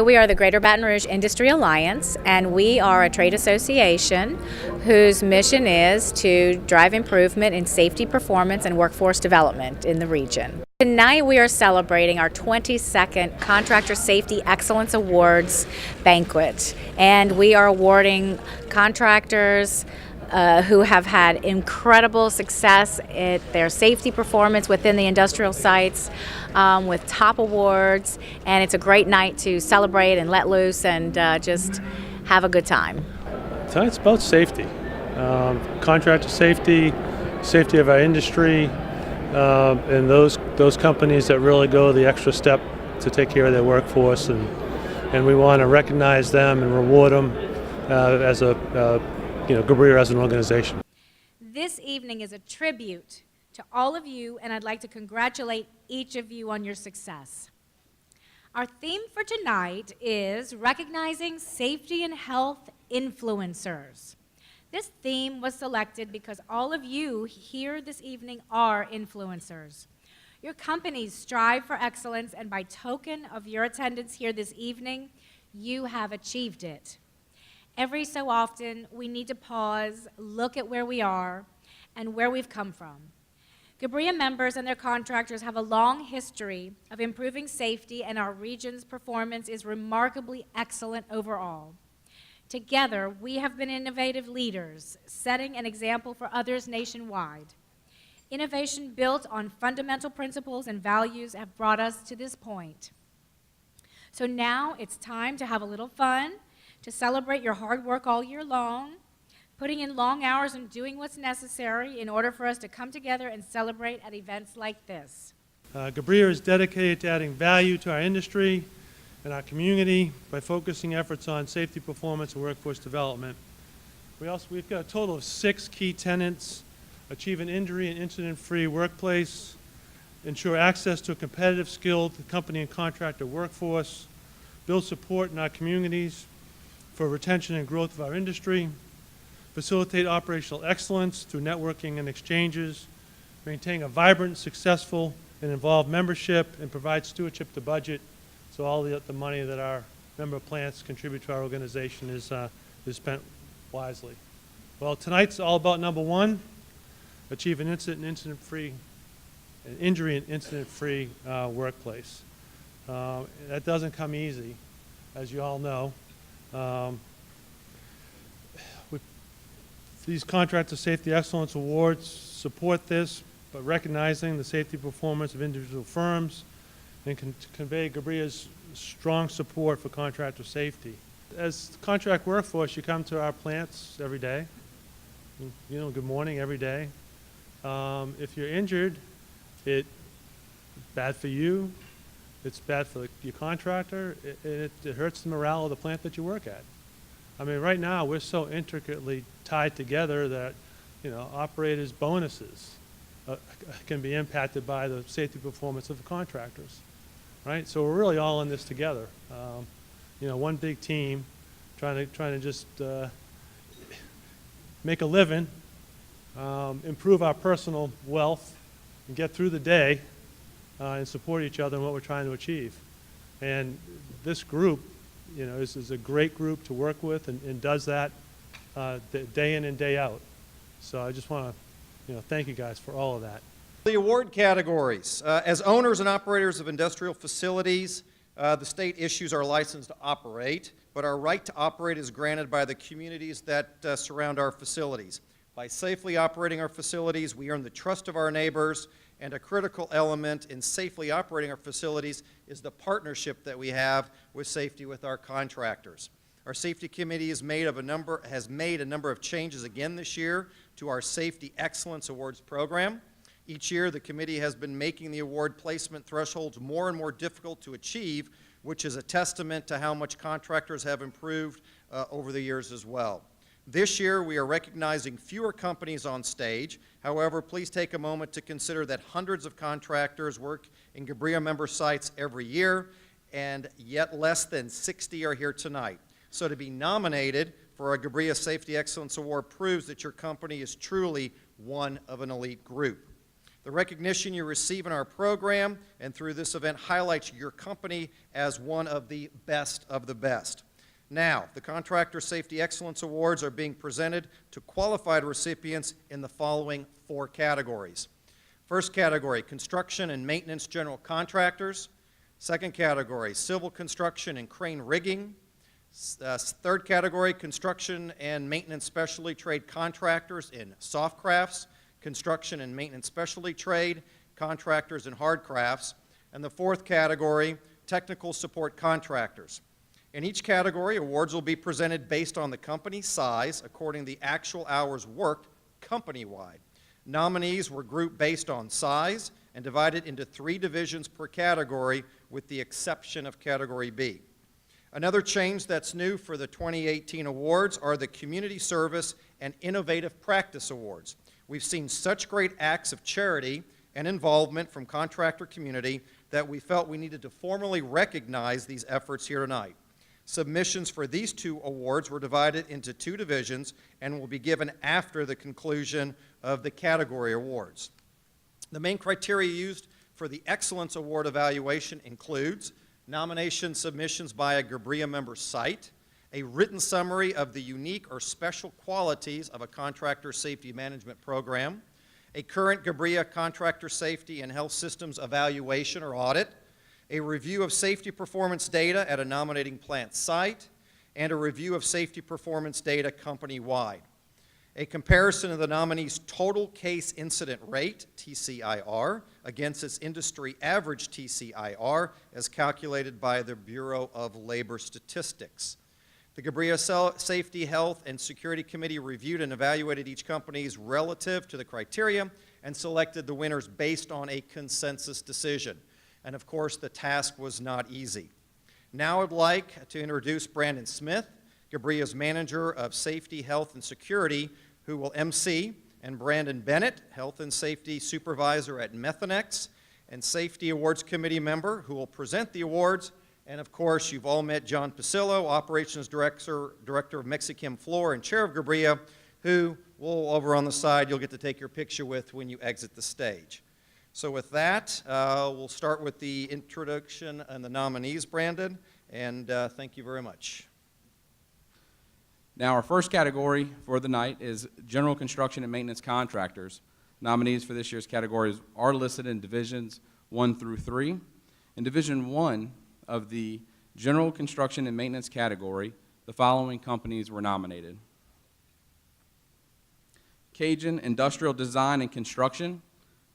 We are the Greater Baton Rouge Industry Alliance, and we are a trade association whose mission is to drive improvement in safety performance and workforce development in the region. Tonight we are celebrating our 22nd Contractor Safety Excellence Awards banquet, and we are awarding contractors who have had incredible success at their safety performance within the industrial sites with top awards, and it's a great night to celebrate and let loose and just have a good time. Tonight's about safety, contractor safety, safety of our industry, and those companies that really go the extra step to take care of their workforce, and we want to recognize them and reward them as GBRIA as an organization. This evening is a tribute to all of you, and I'd like to congratulate each of you on your success. Our theme for tonight is recognizing safety and health influencers. This theme was selected because all of you here this evening are influencers. Your companies strive for excellence, and by token of your attendance here this evening, you have achieved it. Every so often, we need to pause, look at where we are, and where we've come from. GBRIA members and their contractors have a long history of improving safety, and our region's performance is remarkably excellent overall. Together, we have been innovative leaders, setting an example for others nationwide. Innovation built on fundamental principles and values have brought us to this point. So now it's time to have a little fun, to celebrate your hard work all year long, putting in long hours and doing what's necessary in order for us to come together and celebrate at events like this. GBRIA is dedicated to adding value to our industry and our community by focusing efforts on safety performance and workforce development. We've got a total of 6 key tenets: achieve an injury and incident-free workplace, ensure access to a competitive, skilled company and contractor workforce, build support in our communities for retention and growth of our industry, facilitate operational excellence through networking and exchanges, maintain a vibrant, successful, and involved membership, and provide stewardship to budget, so all the money that our member plants contribute to our organization is spent wisely. Well, tonight's all about number 1, achieve an injury and incident-free workplace. That doesn't come easy, as you all know. These Contractor Safety Excellence Awards support this, but recognizing the safety performance of individual firms and can convey GBRIA's strong support for contractor safety. As contract workforce, you come to our plants every day. Good morning every day. If you're injured, it's bad for you. It's bad for your contractor. It hurts the morale of the plant that you work at. I mean, right now we're so intricately tied together that operators' bonuses can be impacted by the safety performance of the contractors, right? So we're really all in this together. One big team trying to just make a living, improve our personal wealth, and get through the day. And support each other in what we're trying to achieve. And this group, is a great group to work with and does that day in and day out. So I just want to, thank you guys for all of that. The award categories. As owners and operators of industrial facilities, the state issues our license to operate, but our right to operate is granted by the communities that surround our facilities. By safely operating our facilities, we earn the trust of our neighbors, and a critical element in safely operating our facilities is the partnership that we have with safety with our contractors. Our safety committee has made a number of changes again this year to our Safety Excellence Awards program. Each year, the committee has been making the award placement thresholds more and more difficult to achieve, which is a testament to how much contractors have improved over the years as well. This year, we are recognizing fewer companies on stage. However, please take a moment to consider that hundreds of contractors work in GBRIA member sites every year, and yet less than 60 are here tonight. So to be nominated for a GBRIA Safety Excellence Award proves that your company is truly one of an elite group. The recognition you receive in our program and through this event highlights your company as one of the best of the best. Now, the Contractor Safety Excellence Awards are being presented to qualified recipients in the following 4 categories. First category, construction and maintenance general contractors. Second category, civil construction and crane rigging. Third category, construction and maintenance specialty trade contractors in soft crafts, construction and maintenance specialty trade, contractors in hard crafts. And the fourth category, technical support contractors. In each category, awards will be presented based on the company size according to the actual hours worked company-wide. Nominees were grouped based on size and divided into 3 divisions per category with the exception of Category B. Another change that's new for the 2018 awards are the Community Service and Innovative Practice Awards. We've seen such great acts of charity and involvement from contractor community that we felt we needed to formally recognize these efforts here tonight. Submissions for these 2 awards were divided into 2 divisions and will be given after the conclusion of the category awards. The main criteria used for the Excellence Award evaluation includes nomination submissions by a GBRIA member site, a written summary of the unique or special qualities of a contractor safety management program, a current GBRIA contractor safety and health systems evaluation or audit, a review of safety performance data at a nominating plant site, and a review of safety performance data company-wide. A comparison of the nominee's total case incident rate, TCIR, against its industry average TCIR as calculated by the Bureau of Labor Statistics. The GBRIA Safety, Health, and Security Committee reviewed and evaluated each company's relative to the criteria and selected the winners based on a consensus decision. And of course, the task was not easy. Now I'd like to introduce Brandon Smith, GBRIA's Manager of Safety, Health, and Security, who will MC, and Brandon Bennett, Health and Safety Supervisor at Methanex, and Safety Awards Committee member, who will present the awards. And of course, you've all met John Pasillo, Operations Director of Mexichem Floor and Chair of GBRIA, who will, over on the side, you'll get to take your picture with when you exit the stage. So with that, we'll start with the introduction and the nominees, Brandon, and thank you very much. Now, our first category for the night is General Construction and Maintenance Contractors. Nominees for this year's categories are listed in Divisions 1 through 3. In Division 1 of the General Construction and Maintenance category, the following companies were nominated: Cajun Industrial Design and Construction,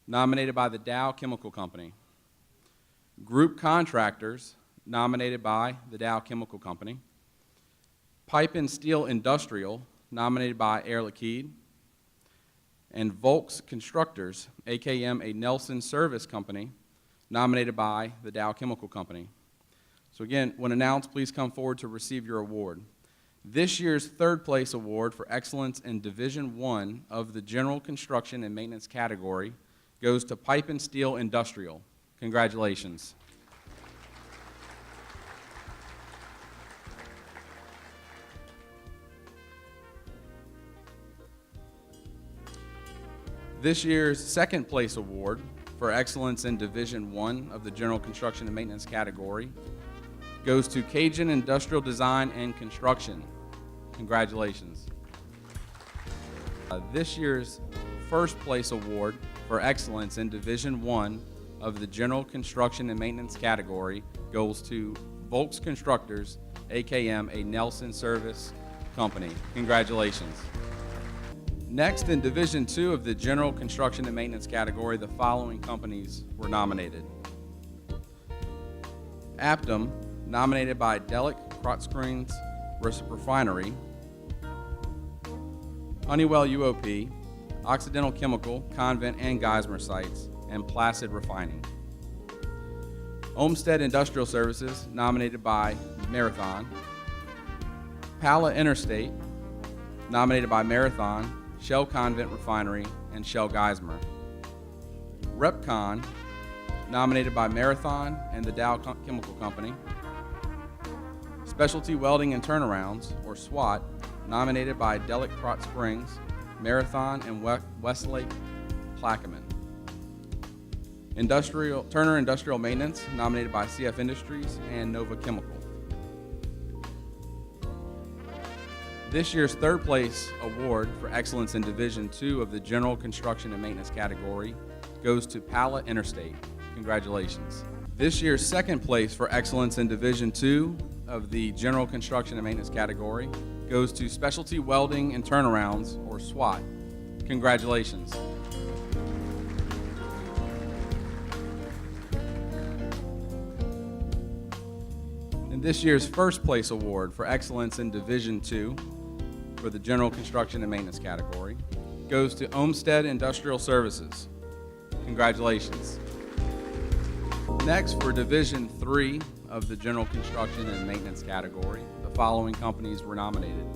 nominated by the Dow Chemical Company. Group Contractors, nominated by the Dow Chemical Company. Pipe and Steel Industrial, nominated by Air Liquide. And Volks Constructors, AKM, a Nelson Service Company, nominated by the Dow Chemical Company. So again, when announced, please come forward to receive your award. This year's third place award for excellence in Division 1 of the General Construction and Maintenance category goes to Pipe and Steel Industrial. Congratulations. This year's second place award for excellence in Division 1 of the General Construction and Maintenance category goes to Cajun Industrial Design and Construction. Congratulations. This year's first place award for excellence in Division 1 of the General Construction and Maintenance category goes to Volks Constructors, AKM, a Nelson Service Company. Congratulations. Next, in Division 2 of the General Construction and Maintenance category, the following companies were nominated: Aptum, nominated by Delic Crotscreens Refinery. Honeywell UOP, Occidental Chemical, Convent and Geismar sites, and Placid Refining. Olmsted Industrial Services, nominated by Marathon. Pala Interstate, nominated by Marathon, Shell Convent Refinery, and Shell Geismar. Repcon, nominated by Marathon and the Dow Chemical Company. Specialty Welding and Turnarounds, or SWAT, nominated by Delic Krotz Springs, Marathon, and Westlake Plaquemine. Turner Industrial Maintenance, nominated by CF Industries and Nova Chemical. This year's third place award for excellence in Division II of the General Construction and Maintenance category goes to Pallet Interstate. Congratulations. This year's second place for excellence in Division II of the General Construction and Maintenance category goes to Specialty Welding and Turnarounds, or SWAT. Congratulations. And this year's first place award for excellence in Division II for the General Construction and Maintenance category goes to Olmsted Industrial Services. Congratulations. Next, for Division III of the General Construction and Maintenance category, the following companies were nominated.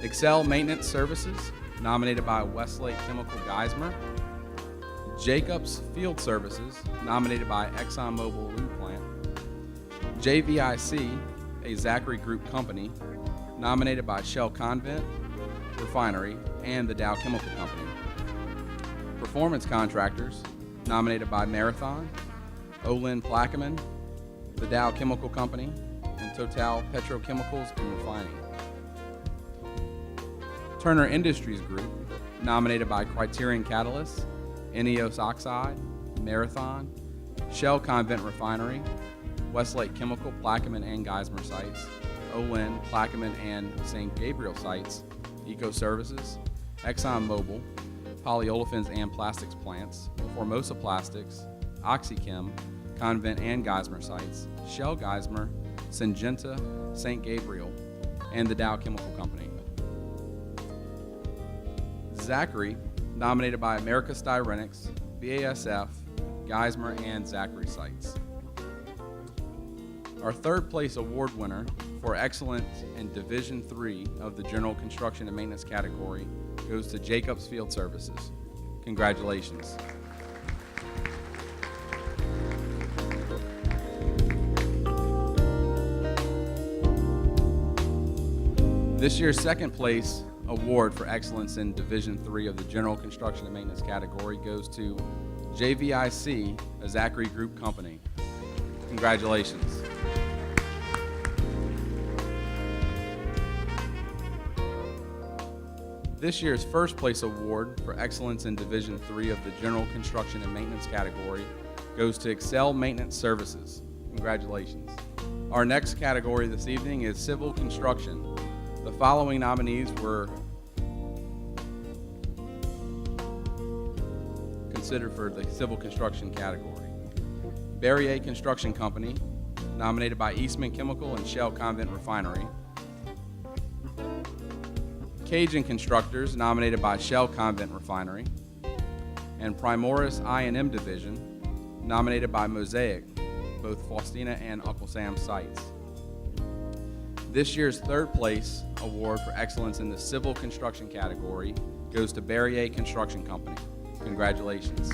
Excel Maintenance Services, nominated by Westlake Chemical Geismar. Jacobs Field Services, nominated by ExxonMobil Lube Plant. JVIC, a Zachary Group company, nominated by Shell Convent Refinery and the Dow Chemical Company. Performance Contractors, nominated by Marathon, Olin Plaquemine, the Dow Chemical Company, and Total Petrochemicals and Refining. Turner Industries Group, nominated by Criterion Catalyst, Eneos Oxide, Marathon, Shell Convent Refinery, Westlake Chemical, Plaquemine and Geismar sites, Olin, Plaquemine and St. Gabriel sites, Eco Services, ExxonMobil, Polyolefins and Plastics plants, Formosa Plastics, OxyChem, Convent and Geismar sites, Shell Geismar, Syngenta, St. Gabriel, and the Dow Chemical Company. Zachary, nominated by America Styrenics, BASF, Geismar, and Zachary sites. Our third place award winner for excellence in Division III of the General Construction and Maintenance category goes to Jacobs Field Services. Congratulations. This year's second place award for excellence in Division III of the General Construction and Maintenance category goes to JVIC, a Zachary Group company. Congratulations. This year's first place award for excellence in Division III of the General Construction and Maintenance category goes to Excel Maintenance Services. Congratulations. Our next category this evening is Civil Construction. The following nominees were considered for the Civil Construction category. GBRIA Construction Company, nominated by Eastman Chemical and Shell Convent Refinery. Cajun Constructors, nominated by Shell Convent Refinery. And Primoris I&M Division, nominated by Mosaic, both Faustina and Uncle Sam sites. This year's third place award for excellence in the Civil Construction category goes to GBRIA Construction Company. Congratulations.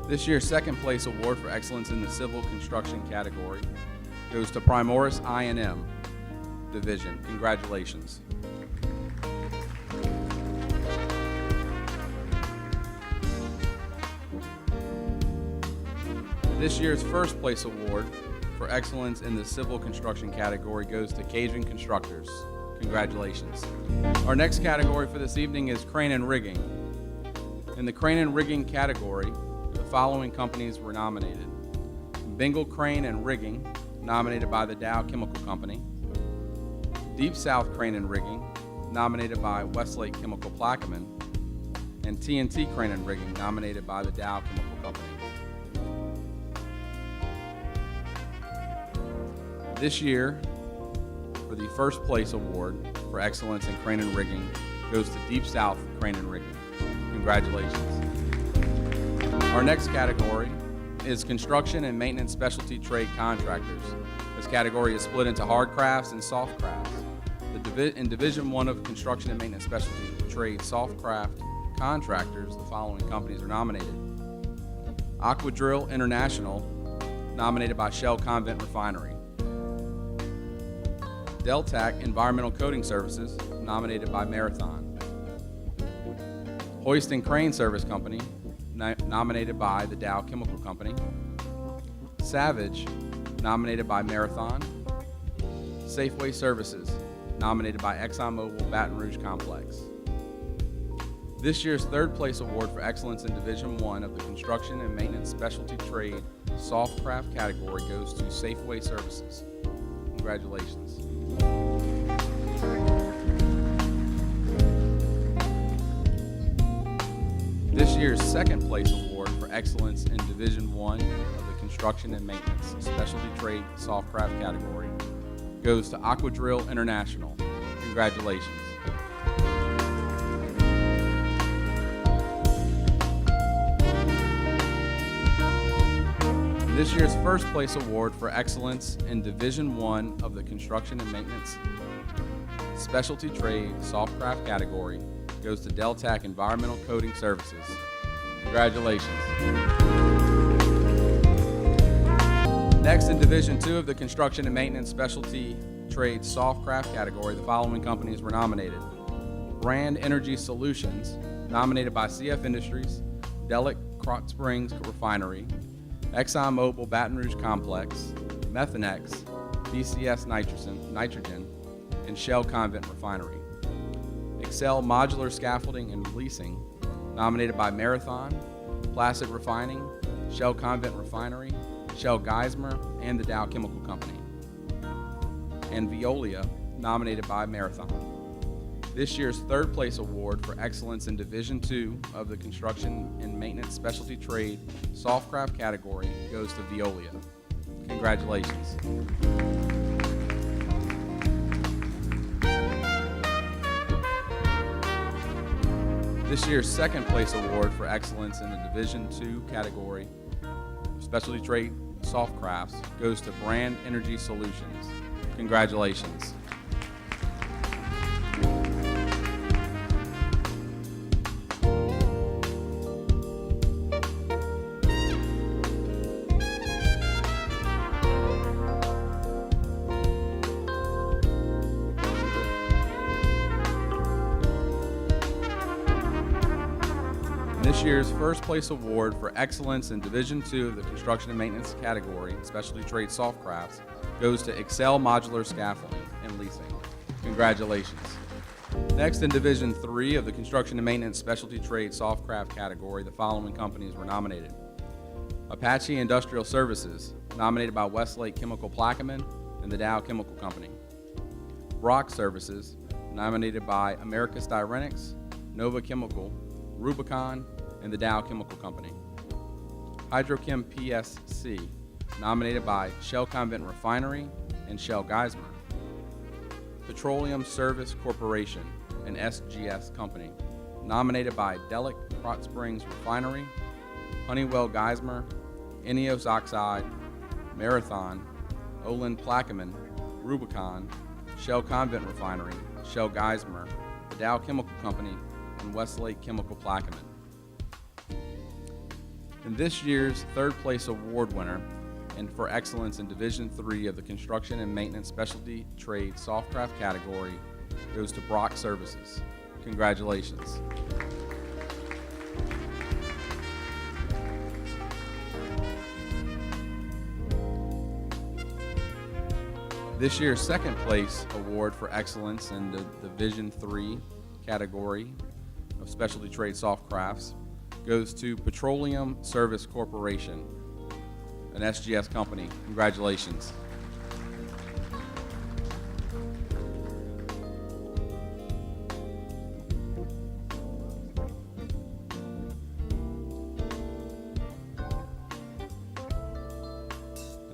This year's second place award for excellence in the Civil Construction category goes to Primoris I&M Division. Congratulations. This year's first place award for excellence in the Civil Construction category goes to Cajun Constructors. Congratulations. Our next category for this evening is Crane and Rigging. In the Crane and Rigging category, the following companies were nominated. Bengal Crane and Rigging, nominated by the Dow Chemical Company. Deep South Crane and Rigging, nominated by Westlake Chemical Plaquemine. And TNT Crane and Rigging, nominated by the Dow Chemical Company. This year, for the first place award for excellence in Crane and Rigging goes to Deep South Crane and Rigging. Congratulations. Our next category is Construction and Maintenance Specialty Trade Contractors. This category is split into hard crafts and soft crafts. In Division I of Construction and Maintenance Specialty Trade Soft Craft Contractors, the following companies are nominated. Aquadrill International, nominated by Shell Convent Refinery. Deltac Environmental Coating Services, nominated by Marathon. Hoist and Crane Service Company, nominated by the Dow Chemical Company. Savage, nominated by Marathon. Safeway Services, nominated by ExxonMobil Baton Rouge Complex. This year's third place award for excellence in Division 1 of the Construction and Maintenance Specialty Trade Soft Craft category goes to Safeway Services. Congratulations. This year's second place award for excellence in Division 1 of the Construction and Maintenance Specialty Trade Soft Craft category goes to Aquadrill International. Congratulations. This year's first place award for excellence in Division 1 of the Construction and Maintenance Specialty Trade Soft Craft category goes to Deltac Environmental Coating Services. Congratulations. Next, in Division 2 of the Construction and Maintenance Specialty Trade Soft Craft category, the following companies were nominated. Brand Energy Solutions, nominated by CF Industries, Delek Krotz Springs Refinery, ExxonMobil Baton Rouge Complex, Methanex, BCS Nitrogen, and Shell Convent Refinery. Excel Modular Scaffolding and Leasing, nominated by Marathon, Placid Refining, Shell Convent Refinery, Shell Geismar, and the Dow Chemical Company. And Veolia, nominated by Marathon. This year's third place award for excellence in Division 2 of the Construction and Maintenance Specialty Trade Soft Craft category goes to Veolia. Congratulations. This year's second place award for excellence in the Division 2 category of Specialty Trade Soft Crafts goes to Brand Energy Solutions. Congratulations. This year's first place award for excellence in Division 2 of the Construction and Maintenance category, Specialty Trade Soft Crafts, goes to Excel Modular Scaffolding and Leasing. Congratulations. Next, in Division 3 of the Construction and Maintenance Specialty Trade Soft Craft category, the following companies were nominated. Apache Industrial Services, nominated by Westlake Chemical Plaquemine and the Dow Chemical Company. Brock Services, nominated by Americas Styrenics, Nova Chemical, Rubicon, and the Dow Chemical Company. Hydrochem PSC, nominated by Shell Convent Refinery and Shell Geismar. Petroleum Service Corporation and SGS Company, nominated by Delek Krotz Springs Refinery, Honeywell Geismar, Ineos Oxide, Marathon, Olin Plaquemine, Rubicon, Shell Convent Refinery, Shell Geismar, the Dow Chemical Company, and Westlake Chemical Plaquemine. And this year's third place award winner and for excellence in Division 3 of the Construction and Maintenance Specialty Trade Softcraft category goes to Brock Services. Congratulations. This year's second place award for excellence in the Division 3 category of Specialty Trade Soft Crafts goes to Petroleum Service Corporation, an SGS company. Congratulations.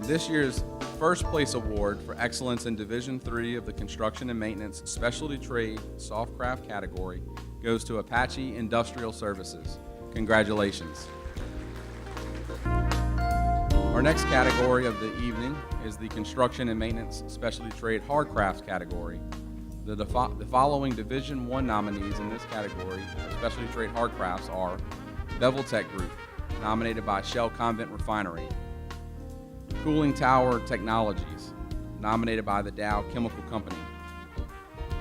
This year's first place award for excellence in Division 3 of the Construction and Maintenance Specialty Trade Softcraft category goes to Apache Industrial Services. Congratulations. Our next category of the evening is the Construction and Maintenance Specialty Trade Hardcrafts category. The following Division I nominees in this category of specialty trade hard crafts are Beveltech Group, nominated by Shell Convent Refinery. Cooling Tower Technologies, nominated by the Dow Chemical Company.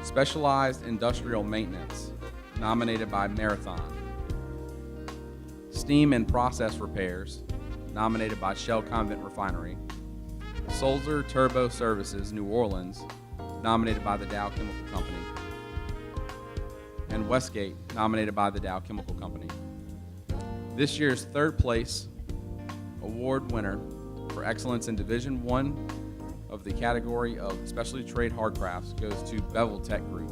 Specialized Industrial Maintenance, nominated by Marathon. Steam and Process Repairs, nominated by Shell Convent Refinery. Sulzer Turbo Services, New Orleans, nominated by the Dow Chemical Company. And Westgate, nominated by the Dow Chemical Company. This year's third place award winner for excellence in Division I of the category of Specialty Trade Hard Crafts goes to Beveltech Group.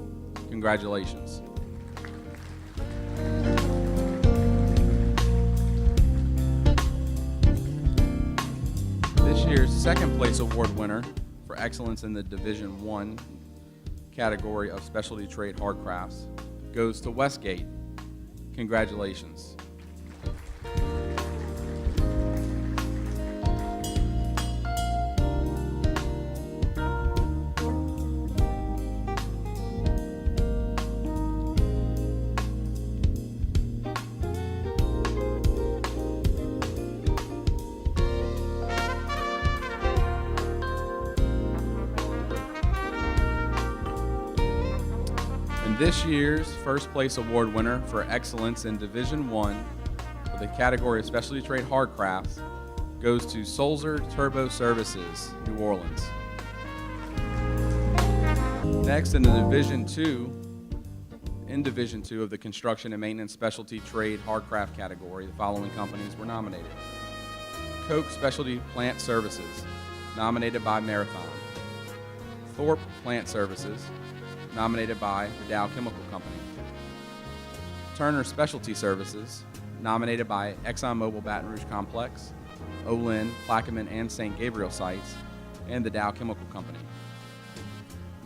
Congratulations. This year's second place award winner for excellence in the Division I category of Specialty Trade Hard Crafts goes to Westgate. Congratulations. This year's first place award winner for excellence in Division I for the category of Specialty Trade Hard Crafts goes to Sulzer Turbo Services, New Orleans. Next, in Division II of the Construction and Maintenance Specialty Trade Hard Craft category, the following companies were nominated. Koch Specialty Plant Services, nominated by Marathon. Thorpe Plant Services, nominated by the Dow Chemical Company. Turner Specialty Services, nominated by ExxonMobil Baton Rouge Complex, Olin, Plaquemine, and St. Gabriel sites, and the Dow Chemical Company.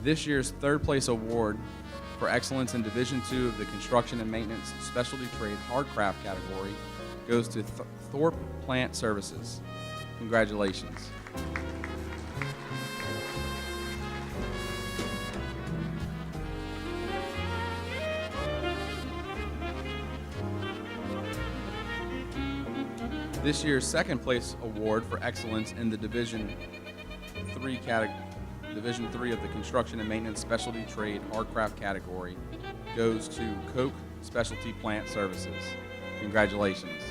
This year's third place award for excellence in Division II of the Construction and Maintenance Specialty Trade Hard Craft category goes to Thorpe Plant Services. Congratulations. This year's second place award for excellence in the Division III of the Construction and Maintenance Specialty Trade Hardcraft category goes to Koch Specialty Plant Services. Congratulations.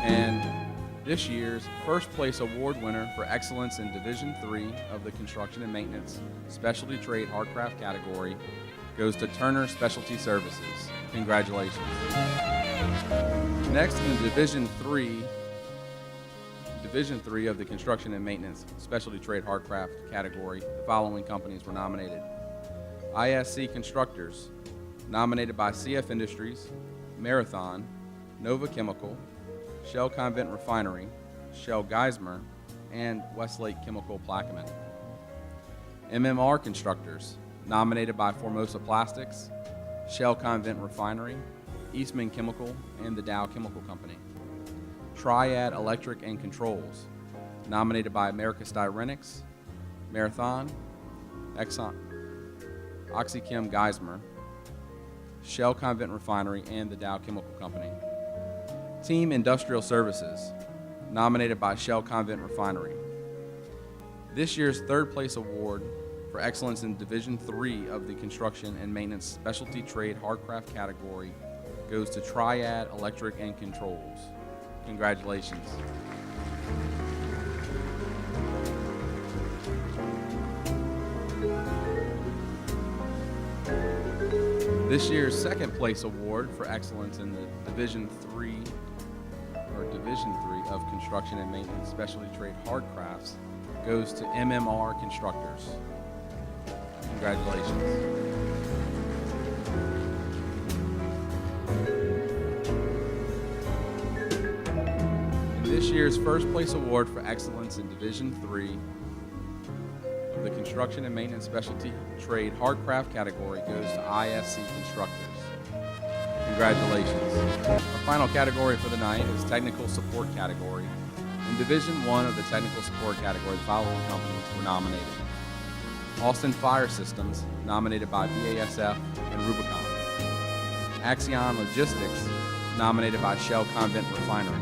And this year's first place award winner for excellence in Division III of the Construction and Maintenance Specialty Trade Hardcraft category goes to Turner Specialty Services. Congratulations. Next, in the Division III of the Construction and Maintenance Specialty Trade Hardcraft category, the following companies were nominated. ISC Constructors, nominated by CF Industries, Marathon, Nova Chemical, Shell Convent Refinery, Shell Geismar, and Westlake Chemical Plaquemine. MMR Constructors, nominated by Formosa Plastics, Shell Convent Refinery, Eastman Chemical, and the Dow Chemical Company. Triad Electric and Controls, nominated by America Styrenics, Marathon, Exxon, OxyChem Geismar, Shell Convent Refinery, and the Dow Chemical Company. Team Industrial Services, nominated by Shell Convent Refinery. This year's third place award for excellence in Division III of the Construction and Maintenance Specialty Trade Hardcraft category goes to Triad Electric and Controls. Congratulations. This year's second place award for excellence in the Division III of Construction and Maintenance Specialty Trade Hard Crafts goes to MMR Constructors. Congratulations. And this year's first place award for excellence in Division III of the Construction and Maintenance Specialty Trade Hardcraft category goes to ISC Constructors. Congratulations. Our final category for the night is Technical Support category. In Division 1 of the Technical Support category, the following companies were nominated. Austin Fire Systems, nominated by BASF and Rubicon. Axion Logistics, nominated by Shell Convent Refinery.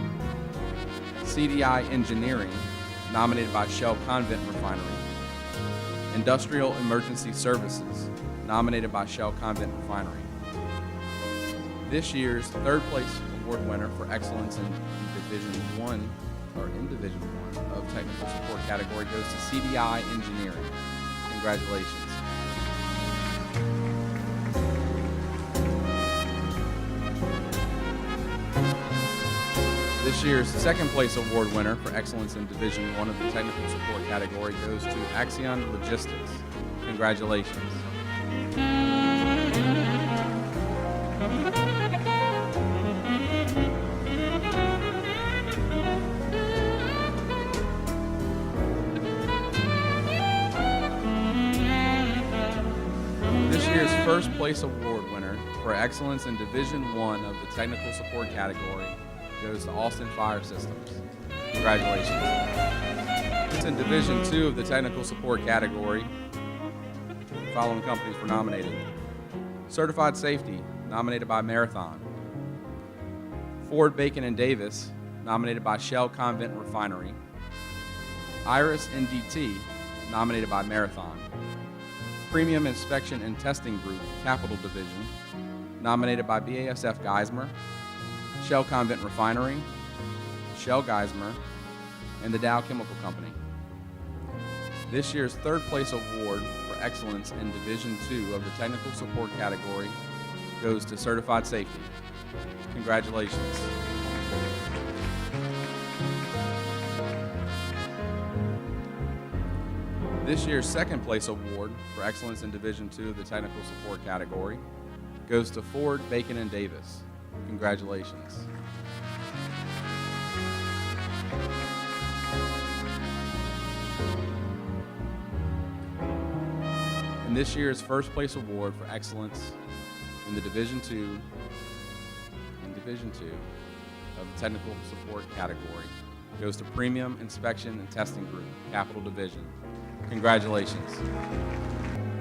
CDI Engineering, nominated by Shell Convent Refinery. Industrial Emergency Services, nominated by Shell Convent Refinery. This year's third place award winner for excellence in Division 1 of Technical Support category goes to CDI Engineering. Congratulations. This year's second place award winner for excellence in Division 1 of the Technical Support category goes to Axion Logistics. Congratulations. This year's first place award winner for excellence in Division 1 of the Technical Support category goes to Austin Fire Systems. Congratulations. It's in Division 2 of the Technical Support category. The following companies were nominated. Certified Safety, nominated by Marathon. Ford Bacon and Davis, nominated by Shell Convent Refinery. Iris NDT, nominated by Marathon. Premium Inspection and Testing Group, Capital Division, nominated by BASF Geismar, Shell Convent Refinery, Shell Geismar, and the Dow Chemical Company. This year's third place award for excellence in Division 2 of the Technical Support category goes to Certified Safety. Congratulations. This year's second place award for excellence in Division 2 of the Technical Support category goes to Ford, Bacon, and Davis. Congratulations. And this year's first place award for excellence in the Division 2 of the Technical Support category goes to Premium Inspection and Testing Group, Capital Division. Congratulations.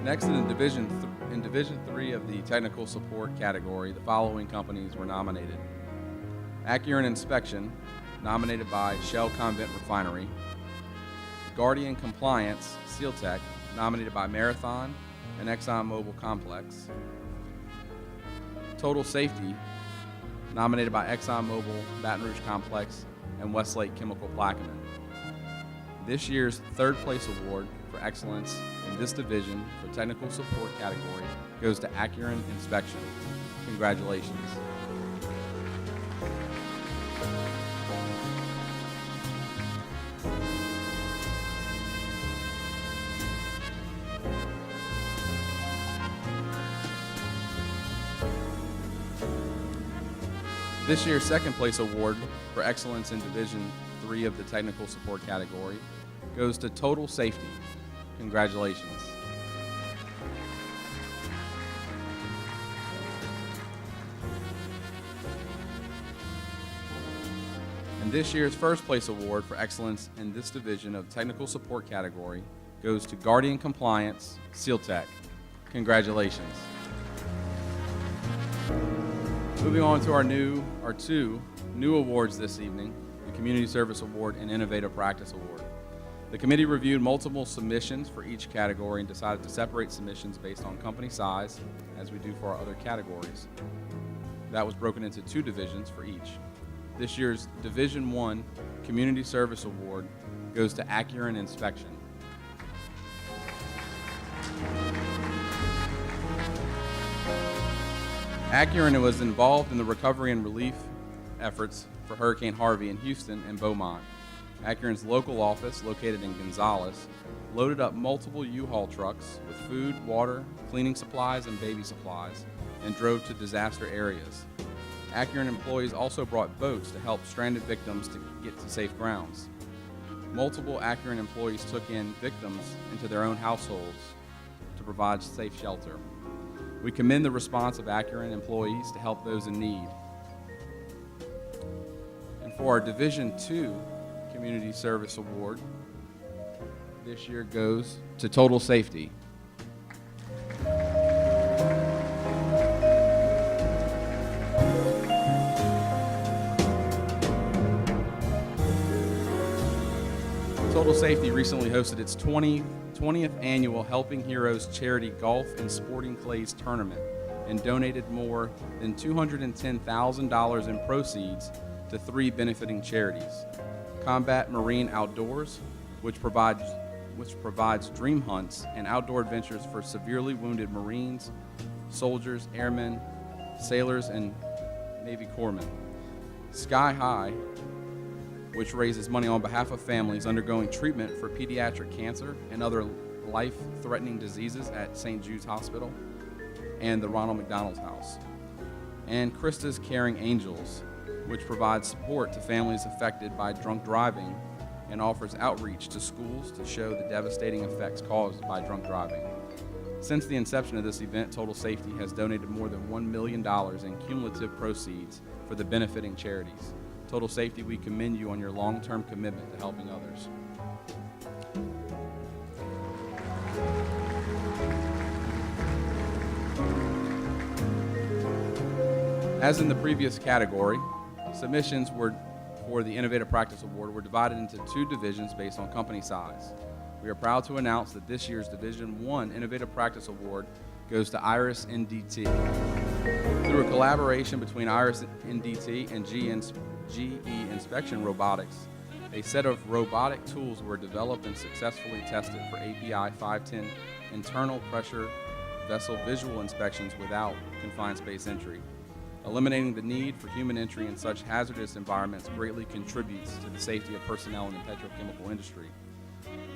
Next, in Division 3 of the Technical Support category, the following companies were nominated. Accurate Inspection, nominated by Shell Convent Refinery. Guardian Compliance, SealTech, nominated by Marathon and ExxonMobil Complex. Total Safety, nominated by ExxonMobil, Baton Rouge Complex, and Westlake Chemical Plaquemine. This year's third place award for excellence in this division for Technical Support category goes to Accurate Inspection. Congratulations. This year's second place award for excellence in Division 3 of the Technical Support category goes to Total Safety. Congratulations. And this year's first place award for excellence in this division of Technical Support category goes to Guardian Compliance, SealTech. Congratulations. Moving on to our two new awards this evening, the Community Service Award and Innovative Practice Award. The committee reviewed multiple submissions for each category and decided to separate submissions based on company size, as we do for our other categories. That was broken into two divisions for each. This year's Division 1 Community Service Award goes to Accurate Inspection. Accurate was involved in the recovery and relief efforts for Hurricane Harvey in Houston and Beaumont. Accurate's local office, located in Gonzales, loaded up multiple U-Haul trucks with food, water, cleaning supplies, and baby supplies, and drove to disaster areas. Accurate employees also brought boats to help stranded victims to get to safe grounds. Multiple Accurate employees took in victims into their own households to provide safe shelter. We commend the response of Accurate employees to help those in need. And for our Division II Community Service Award, this year goes to Total Safety. Total Safety recently hosted its 20th annual Helping Heroes charity golf and sporting clays tournament and donated more than $210,000 in proceeds to 3 benefiting charities: Combat Marine Outdoors, which provides dream hunts and outdoor adventures for severely wounded Marines, soldiers, airmen, sailors, and Navy corpsmen; Sky High, which raises money on behalf of families undergoing treatment for pediatric cancer and other life-threatening diseases at St. Jude's Hospital and the Ronald McDonald House; and Krista's Caring Angels, which provides support to families affected by drunk driving and offers outreach to schools to show the devastating effects caused by drunk driving. Since the inception of this event, Total Safety has donated more than $1 million in cumulative proceeds for the benefiting charities. Total Safety, we commend you on your long-term commitment to helping others. As in the previous category, submissions for the Innovative Practice Award were divided into 2 divisions based on company size. We are proud to announce that this year's Division I Innovative Practice Award goes to Iris NDT. Through a collaboration between Iris NDT and GE Inspection Robotics, a set of robotic tools were developed and successfully tested for API 510 internal pressure vessel visual inspections without confined space entry. Eliminating the need for human entry in such hazardous environments greatly contributes to the safety of personnel in the petrochemical industry.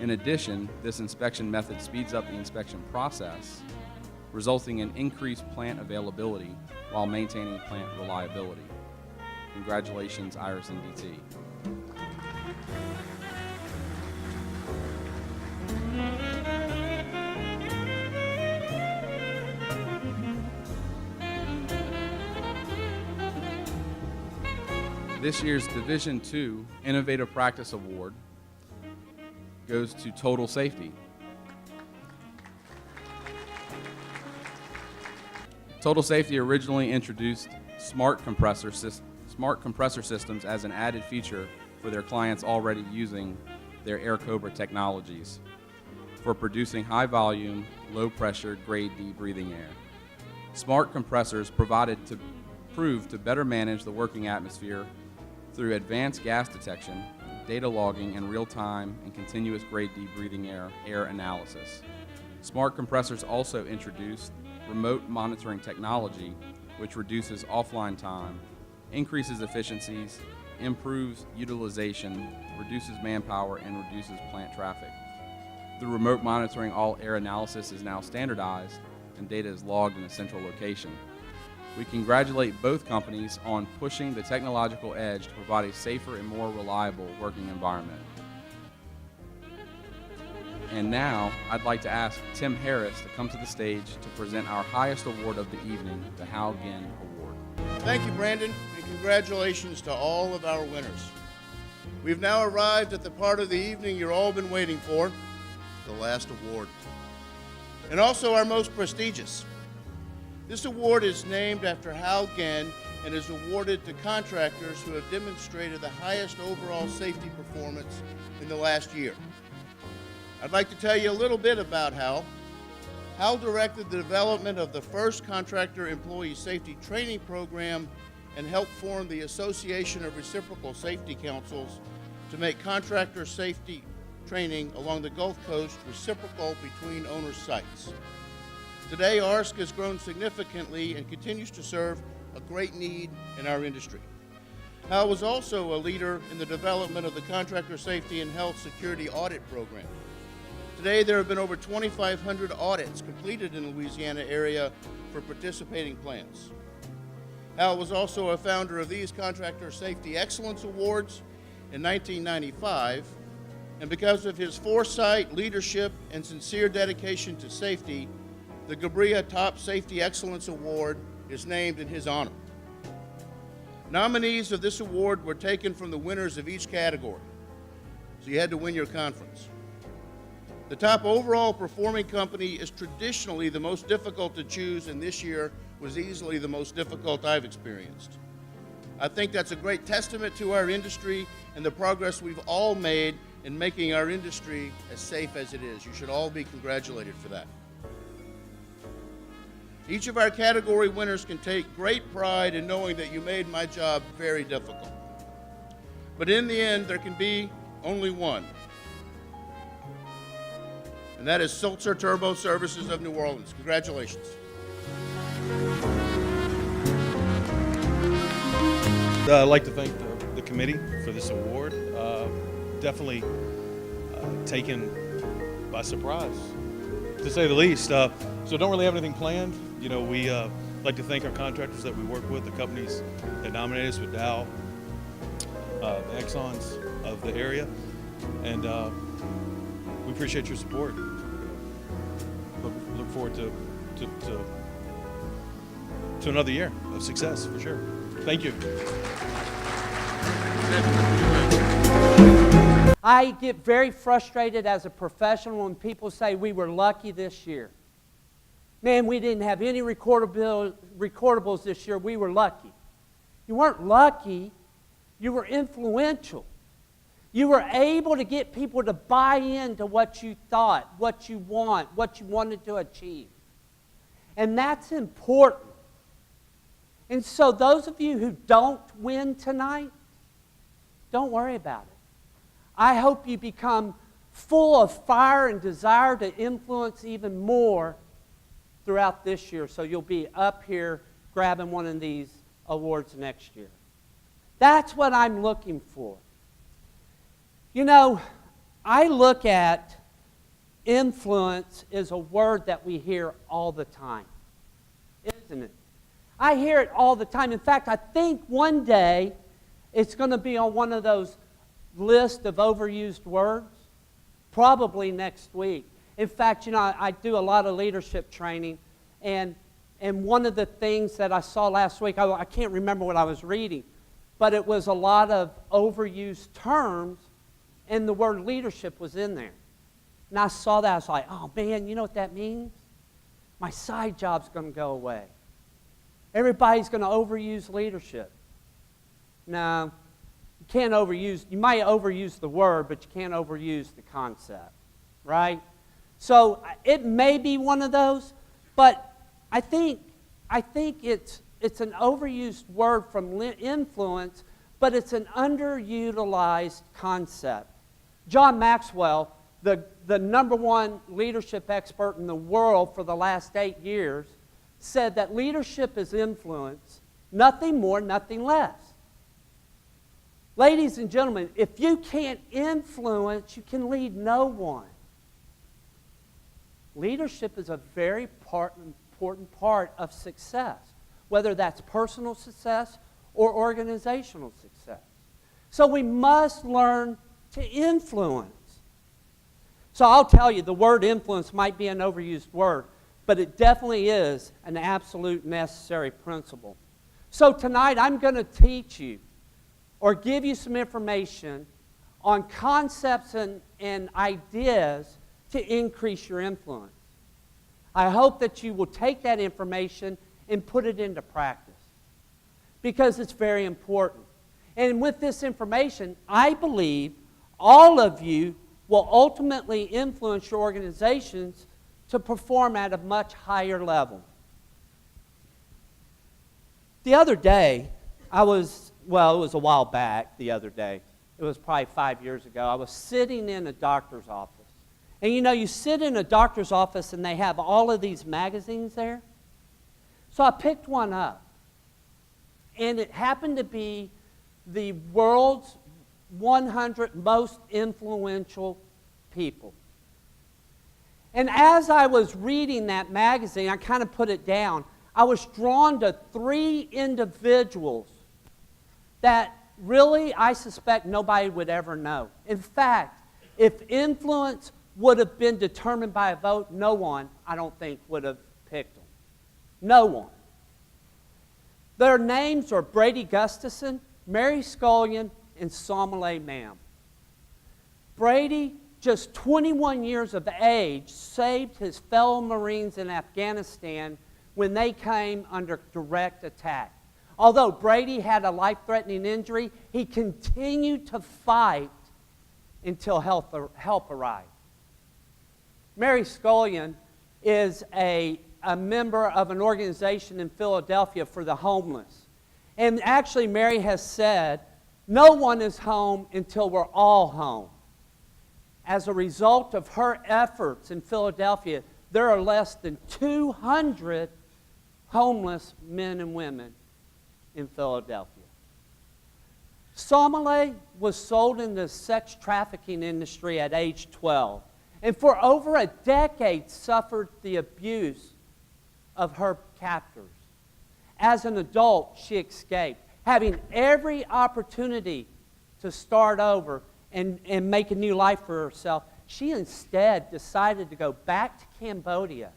In addition, this inspection method speeds up the inspection process, resulting in increased plant availability while maintaining plant reliability. Congratulations, Iris NDT. This year's Division II Innovative Practice Award goes to Total Safety. Total Safety originally introduced smart compressor systems as an added feature for their clients already using their Air Cobra technologies for producing high volume, low pressure, grade D breathing air. Smart compressors proved to better manage the working atmosphere through advanced gas detection, data logging, and real-time and continuous grade D breathing air analysis. Smart compressors also introduced remote monitoring technology, which reduces offline time, increases efficiencies, improves utilization, reduces manpower, and reduces plant traffic. Through remote monitoring, all air analysis is now standardized and data is logged in a central location. We congratulate both companies on pushing the technological edge to provide a safer and more reliable working environment. And now, I'd like to ask Tim Harris to come to the stage to present our highest award of the evening, the Hal Ginn Award. Thank you, Brandon, and congratulations to all of our winners. We've now arrived at the part of the evening you've all been waiting for, the last award, and also our most prestigious. This award is named after Hal Ginn and is awarded to contractors who have demonstrated the highest overall safety performance in the last year. I'd like to tell you a little bit about Hal. Hal directed the development of the first contractor employee safety training program and helped form the Association of Reciprocal Safety Councils to make contractor safety training along the Gulf Coast reciprocal between owners' sites. Today, ARSC has grown significantly and continues to serve a great need in our industry. Hal was also a leader in the development of the Contractor Safety and Health Security Audit Program. Today, there have been over 2,500 audits completed in the Louisiana area for participating plants. Hal was also a founder of these Contractor Safety Excellence Awards in 1995, and because of his foresight, leadership, and sincere dedication to safety, the GBRIA Top Safety Excellence Award is named in his honor. Nominees of this award were taken from the winners of each category, so you had to win your conference. The top overall performing company is traditionally the most difficult to choose, and this year was easily the most difficult I've experienced. I think that's a great testament to our industry and the progress we've all made in making our industry as safe as it is. You should all be congratulated for that. Each of our category winners can take great pride in knowing that you made my job very difficult. But in the end, there can be only one, and that is Sulzer Turbo Services of New Orleans. Congratulations. I'd like to thank the committee for this award. Definitely taken by surprise, to say the least. So don't really have anything planned. You know, we like to thank our contractors that we work with, the companies that nominated us with Dow, the Exxons of the area, and we appreciate your support. Look forward to another year of success for sure. Thank you. I get very frustrated as a professional when people say we were lucky this year. Man, we didn't have any recordables this year. We were lucky. You weren't lucky. You were influential. You were able to get people to buy into what you thought, what you want, what you wanted to achieve. And that's important. And so those of you who don't win tonight, don't worry about it. I hope you become full of fire and desire to influence even more throughout this year, so you'll be up here grabbing one of these awards next year. That's what I'm looking for. You know, I look at influence as a word that we hear all the time, isn't it? I hear it all the time. In fact, I think one day it's going to be on one of those lists of overused words, probably next week. In fact, you know, I do a lot of leadership training, and one of the things that I saw last week, I can't remember what I was reading, but it was a lot of overused terms, and the word leadership was in there. And I saw that, I was like, oh man, you know what that means? My side job's going to go away. Everybody's going to overuse leadership. No, you can't overuse, you might overuse the word, but you can't overuse the concept, right? So it may be one of those, but I think it's an overused word from influence, but it's an underutilized concept. John Maxwell, the #1 leadership expert in the world for the last 8 years, said that leadership is influence, nothing more, nothing less. Ladies and gentlemen, if you can't influence, you can lead no one. Leadership is a very important part of success, whether that's personal success or organizational success. So we must learn to influence. So I'll tell you, the word influence might be an overused word, but it definitely is an absolute necessary principle. So tonight I'm going to teach you or give you some information on concepts and ideas to increase your influence. I hope that you will take that information and put it into practice, because it's very important. And with this information, I believe all of you will ultimately influence your organizations to perform at a much higher level. The other day, it was a while back the other day. It was probably 5 years ago. I was sitting in a doctor's office. And you know, you sit in a doctor's office and they have all of these magazines there. So I picked one up. And it happened to be the world's 100 most influential people. And as I was reading that magazine, I kind of put it down. I was drawn to 3 individuals that really, I suspect, nobody would ever know. In fact, if influence would have been determined by a vote, no one, I don't think, would have picked them. No one. Their names are Brady Gustafson, Mary Scullion, and Somale Mam. Brady, just 21 years of age, saved his fellow Marines in Afghanistan when they came under direct attack. Although Brady had a life-threatening injury, he continued to fight until help arrived. Mary Scullion is a member of an organization in Philadelphia for the homeless. And actually, Mary has said, no one is home until we're all home. As a result of her efforts in Philadelphia, there are less than 200 homeless men and women in Philadelphia. Somale was sold in the sex trafficking industry at age 12, and for over a decade suffered the abuse of her captors. As an adult, she escaped, having every opportunity to start over and make a new life for herself. She instead decided to go back to Cambodia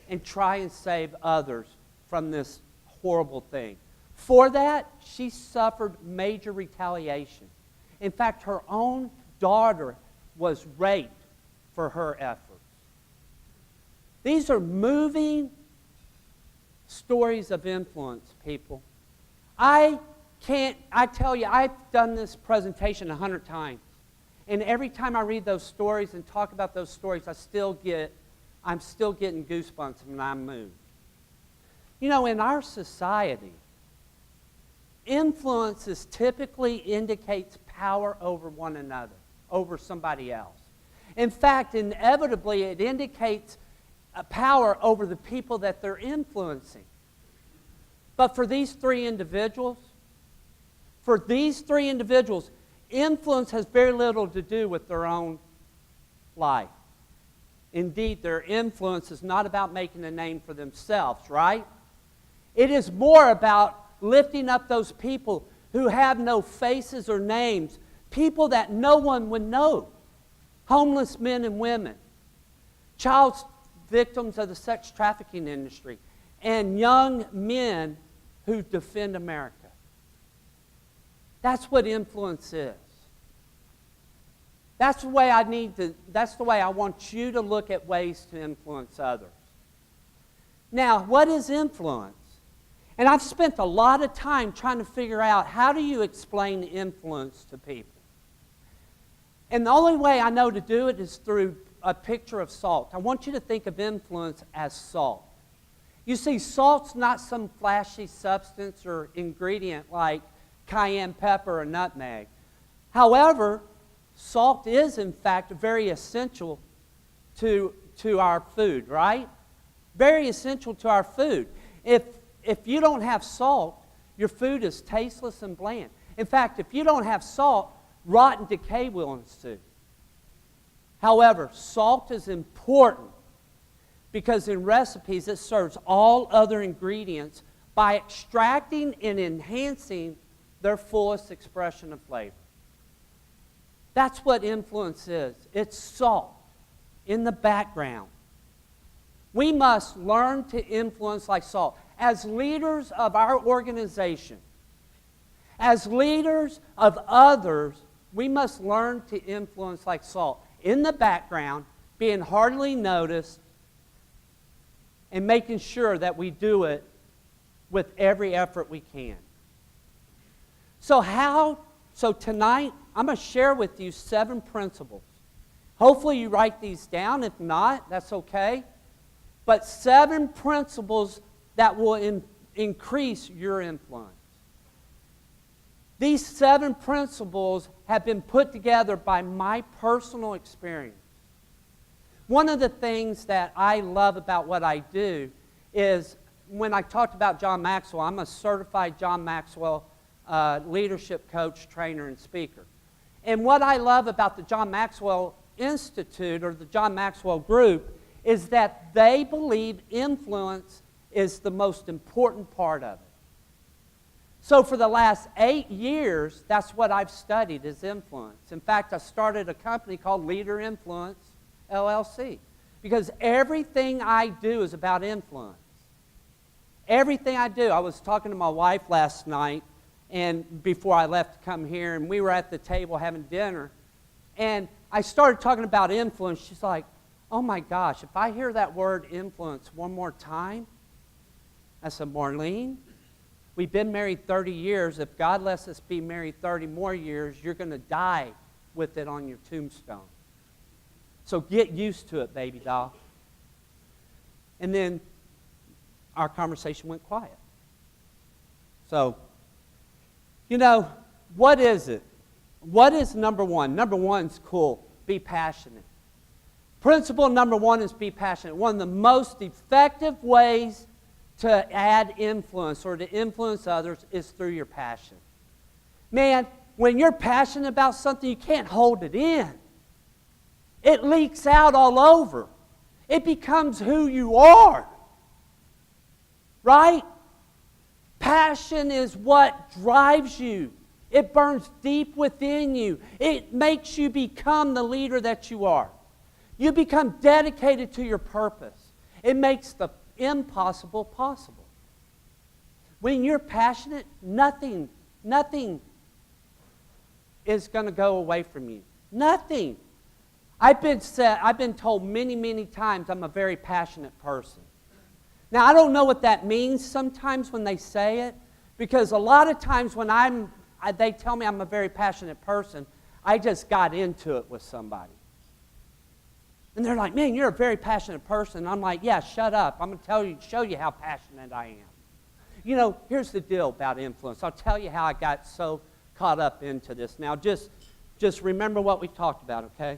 and try and save others from this horrible thing. For that, she suffered major retaliation. In fact, her own daughter was raped for her efforts. These are moving stories of influence, people. I tell you, I've done this presentation 100 times. And every time I read those stories and talk about those stories, I'm still getting goosebumps when I'm moved. You know, in our society, influence typically indicates power over one another, over somebody else. In fact, inevitably, it indicates power over the people that they're influencing. But for these three individuals, influence has very little to do with their own life. Indeed, their influence is not about making a name for themselves, right? It is more about lifting up those people who have no faces or names, people that no one would know, homeless men and women, child victims of the sex trafficking industry, and young men who defend America. That's what influence is. That's the way I want you to look at ways to influence others. Now, what is influence? And I've spent a lot of time trying to figure out how do you explain influence to people. And the only way I know to do it is through a picture of salt. I want you to think of influence as salt. You see, salt's not some flashy substance or ingredient like cayenne pepper or nutmeg. However, salt is, in fact, very essential to our food, right? Very essential to our food. If you don't have salt, your food is tasteless and bland. In fact, if you don't have salt, rot and decay will ensue. However, salt is important because in recipes it serves all other ingredients by extracting and enhancing their fullest expression of flavor. That's what influence is. It's salt in the background. We must learn to influence like salt. As leaders of our organization, as leaders of others, we must learn to influence like salt. In the background, being hardly noticed, and making sure that we do it with every effort we can. So tonight, I'm going to share with you 7 principles. Hopefully you write these down. If not, that's okay. But 7 principles that will increase your influence. These 7 principles have been put together by my personal experience. One of the things that I love about what I do is when I talked about John Maxwell, I'm a certified John Maxwell leadership coach, trainer, and speaker. And what I love about the John Maxwell Institute or the John Maxwell Group is that they believe influence is the most important part of it. So for the last 8 years, that's what I've studied is influence. In fact, I started a company called Leader Influence, LLC. Because everything I do is about influence. Everything I do. I was talking to my wife last night, and before I left to come here, and we were at the table having dinner, and I started talking about influence. She's like, oh my gosh, if I hear that word influence one more time, I said, Marlene, we've been married 30 years. If God lets us be married 30 more years, you're going to die with it on your tombstone. So get used to it, baby doll. And then our conversation went quiet. So, you know, what is it? What is number one? Number one's cool. Be passionate. Principle number one is be passionate. One of the most effective ways to add influence or to influence others is through your passion. Man, when you're passionate about something, you can't hold it in. It leaks out all over. It becomes who you are. Right? Passion is what drives you. It burns deep within you. It makes you become the leader that you are. You become dedicated to your purpose. It makes the impossible possible. When you're passionate, nothing is going to go away from you. Nothing. I've been told many times I'm a very passionate person. Now, I don't know what that means sometimes when they say it, because a lot of times when they tell me I'm a very passionate person, I just got into it with somebody. And they're like, man, you're a very passionate person. And I'm like, yeah, shut up. I'm going to show you how passionate I am. You know, here's the deal about influence. I'll tell you how I got so caught up into this. Now, just remember what we talked about, okay?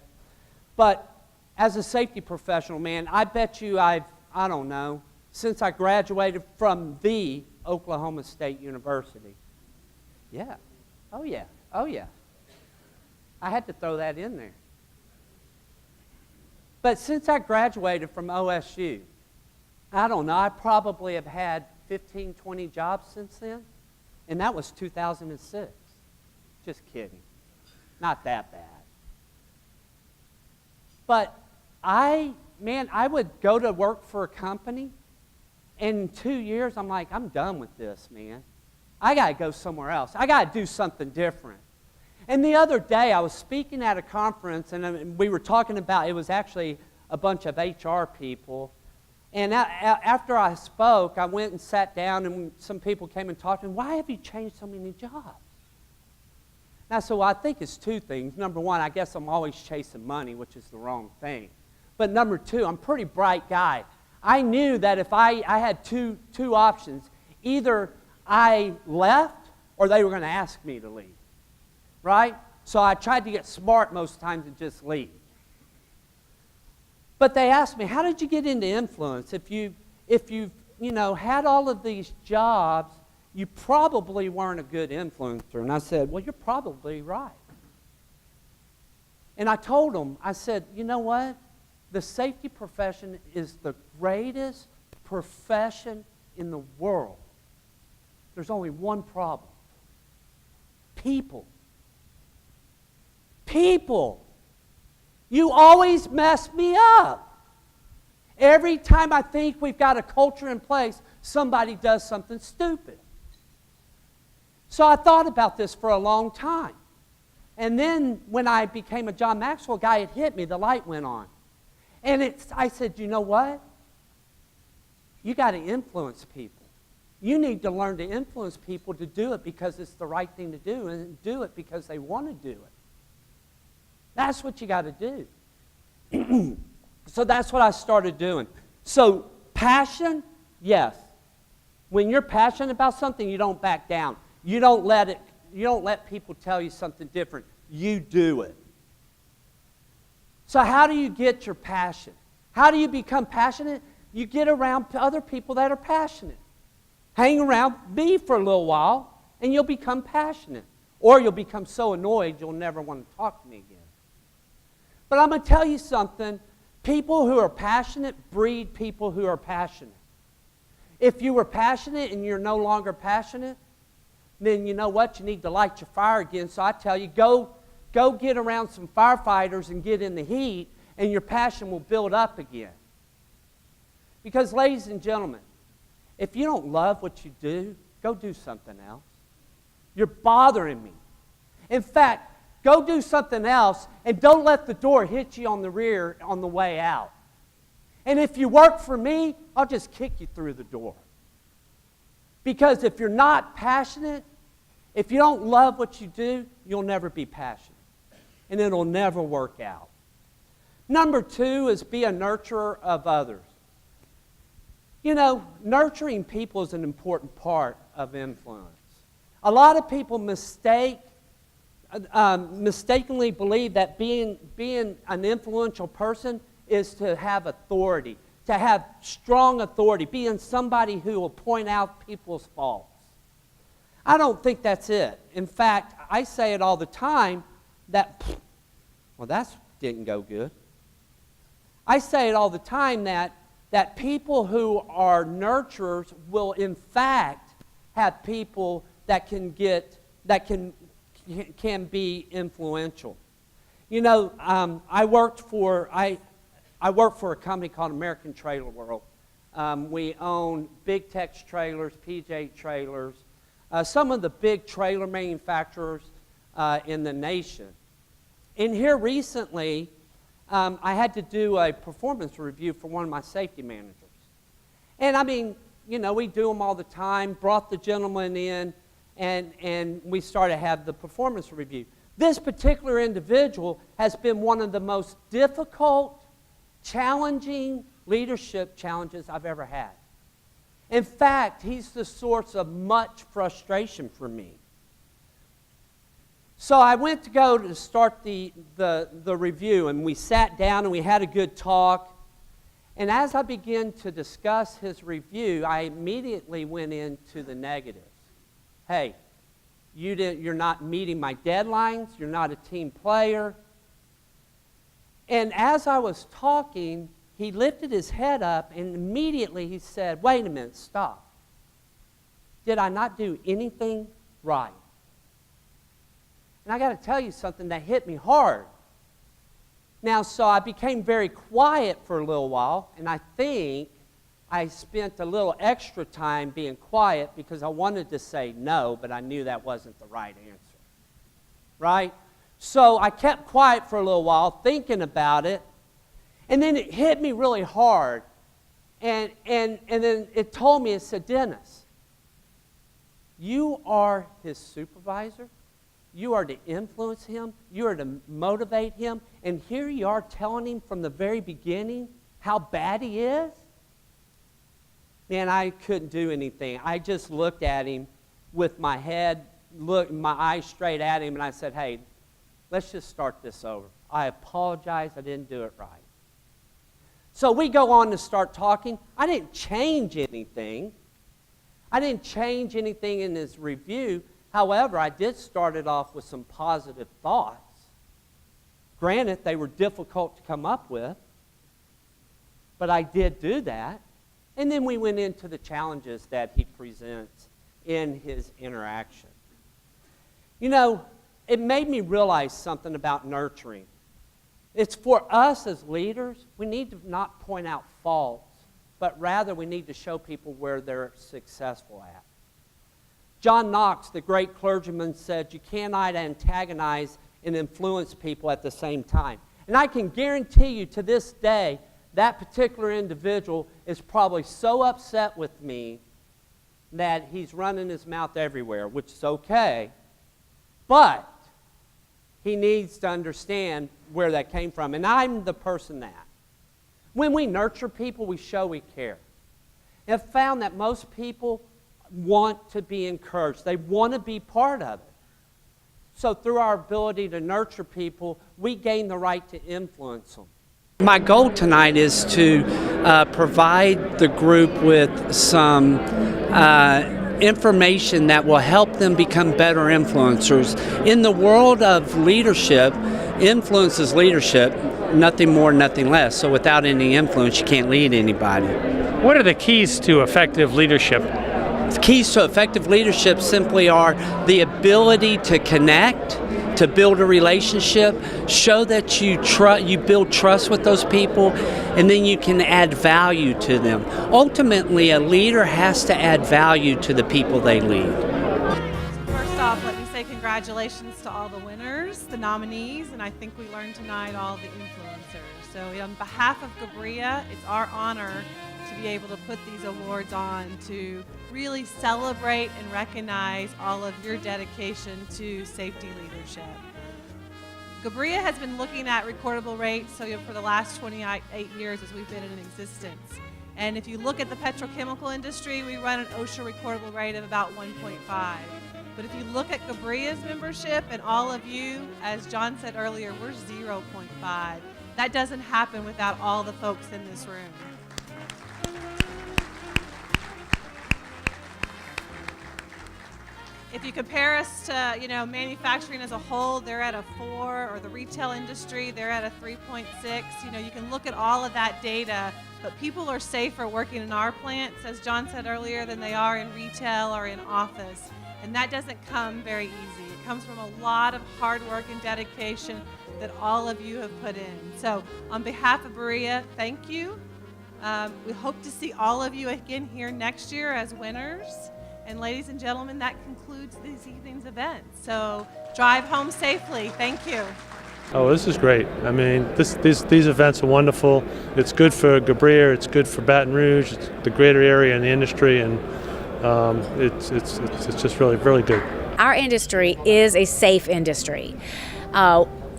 But as a safety professional, man, I bet you I don't know, since I graduated from the Oklahoma State University. Yeah. Oh, yeah. Oh, yeah. I had to throw that in there. But since I graduated from OSU, I don't know, I probably have had 15, 20 jobs since then. And that was 2006. Just kidding. Not that bad. But I would go to work for a company, and in 2 years, I'm like, I'm done with this, man. I got to go somewhere else. I got to do something different. And the other day, I was speaking at a conference, and we were talking about, it was actually a bunch of HR people. And after I spoke, I went and sat down, and some people came and talked to me, why have you changed so many jobs? Now, so I think it's two things. Number one, I guess I'm always chasing money, which is the wrong thing. But number two, I'm a pretty bright guy. I knew that if I had two options, either I left or they were going to ask me to leave, right? So I tried to get smart most times and just leave. But they asked me, how did you get into influence? If you've had all of these jobs, you probably weren't a good influencer. And I said, well, you're probably right. And I told them, I said, you know what? The safety profession is the greatest profession in the world. There's only one problem. People. People. You always mess me up. Every time I think we've got a culture in place, somebody does something stupid. So I thought about this for a long time. And then when I became a John Maxwell guy, it hit me, the light went on. And I said, you know what? You got to influence people. You need to learn to influence people to do it because it's the right thing to do and do it because they want to do it. That's what you got to do. So that's what I started doing. So passion, yes. When you're passionate about something, you don't back down. You don't let people tell you something different. You do it. So how do you get your passion? How do you become passionate? You get around other people that are passionate. Hang around me for a little while, and you'll become passionate. Or you'll become so annoyed you'll never want to talk to me again. But I'm going to tell you something. People who are passionate breed people who are passionate. If you were passionate and you're no longer passionate, then you know what? You need to light your fire again. So I tell you, go get around some firefighters and get in the heat and your passion will build up again. Because, ladies and gentlemen, if you don't love what you do, go do something else. You're bothering me. In fact, go do something else and don't let the door hit you on the rear on the way out. And if you work for me, I'll just kick you through the door. Because if you're not passionate, if you don't love what you do, you'll never be passionate. And it'll never work out. Number 2 is be a nurturer of others. You know, nurturing people is an important part of influence. A lot of people mistakenly believe that being an influential person is to have authority, to have strong authority, being somebody who will point out people's faults. I don't think that's it. In fact, I say it all the time that, well, that didn't go good. I say it all the time that people who are nurturers will in fact have people that can be influential. You know, I worked for a company called American Trailer World. We own Big Tex trailers, PJ trailers, some of the big trailer manufacturers in the nation. And here recently, I had to do a performance review for one of my safety managers. And I mean, you know, we do them all the time, brought the gentleman in, and we started to have the performance review. This particular individual has been one of the most difficult, challenging leadership challenges I've ever had. In fact, he's the source of much frustration for me. So I went to go to start the review, and we sat down and we had a good talk. And as I began to discuss his review, I immediately went into the negatives. Hey, you're not meeting my deadlines, you're not a team player. And as I was talking, he lifted his head up and immediately he said, wait a minute, stop. Did I not do anything right? And I got to tell you something that hit me hard. Now, so I became very quiet for a little while, and I think I spent a little extra time being quiet because I wanted to say no, but I knew that wasn't the right answer. Right? So I kept quiet for a little while, thinking about it, and then it hit me really hard. And then it told me, it said, Dennis, you are his supervisor. You are to influence him. You are to motivate him. And here you are telling him from the very beginning how bad he is. Man, I couldn't do anything. I just looked at him with my eyes straight at him, and I said, hey, let's just start this over. I apologize. I didn't do it right. So we go on to start talking. I didn't change anything. I didn't change anything in his review. However, I did start it off with some positive thoughts. Granted, they were difficult to come up with, but I did do that. And then we went into the challenges that he presents in his interaction. You know, it made me realize something about nurturing. It's for us as leaders, we need to not point out faults, but rather we need to show people where they're successful at. John Knox, the great clergyman, said, you cannot antagonize and influence people at the same time. And I can guarantee you to this day, that particular individual is probably so upset with me that he's running his mouth everywhere, which is okay. But he needs to understand where that came from. And I'm the person that. When we nurture people, we show we care. And I've found that most people want to be encouraged. They want to be part of it. So through our ability to nurture people, we gain the right to influence them. My goal tonight is to provide the group with some information that will help them become better influencers. In the world of leadership, influence is leadership, nothing more, nothing less. So without any influence, you can't lead anybody. What are the keys to effective leadership? keys to effective leadership simply are the ability to connect, to build a relationship, show that you build trust with those people, and then you can add value to them. Ultimately, a leader has to add value to the people they lead. First off, let me say congratulations to all the winners, the nominees, and I think we learned tonight all the influencers. So on behalf of GBRIA, it's our honor to be able to put these awards on to really celebrate and recognize all of your dedication to safety leadership. GBRIA has been looking at recordable rates for the last 28 years as we've been in existence. And if you look at the petrochemical industry, we run an OSHA recordable rate of about 1.5. But if you look at GBRIA's membership and all of you, as John said earlier, we're 0.5. That doesn't happen without all the folks in this room. If you compare us to, manufacturing as a whole, they're at a 4, or the retail industry, they're at a 3.6. You can look at all of that data, but people are safer working in our plants, as John said earlier, than they are in retail or in office. And that doesn't come very easy. It comes from a lot of hard work and dedication that all of you have put in. So on behalf of GBRIA, thank you. We hope to see all of you again here next year as winners. And ladies and gentlemen, that concludes this evening's event. So drive home safely. Thank you. Oh, this is great. I mean, these events are wonderful. It's good for GBRIA. It's good for Baton Rouge. It's the greater area in the industry, and it's just really, really good. Our industry is a safe industry.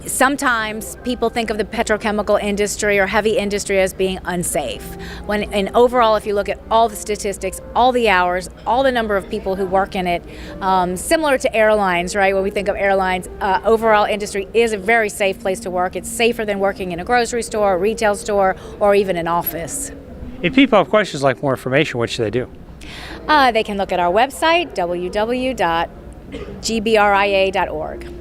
Sometimes people think of the petrochemical industry or heavy industry as being unsafe. And overall, if you look at all the statistics, all the hours, all the number of people who work in it, similar to airlines, right? When we think of airlines, overall industry is a very safe place to work. It's safer than working in a grocery store, a retail store, or even an office. If people have questions like more information, what should they do? They can look at our website, www.gbria.org.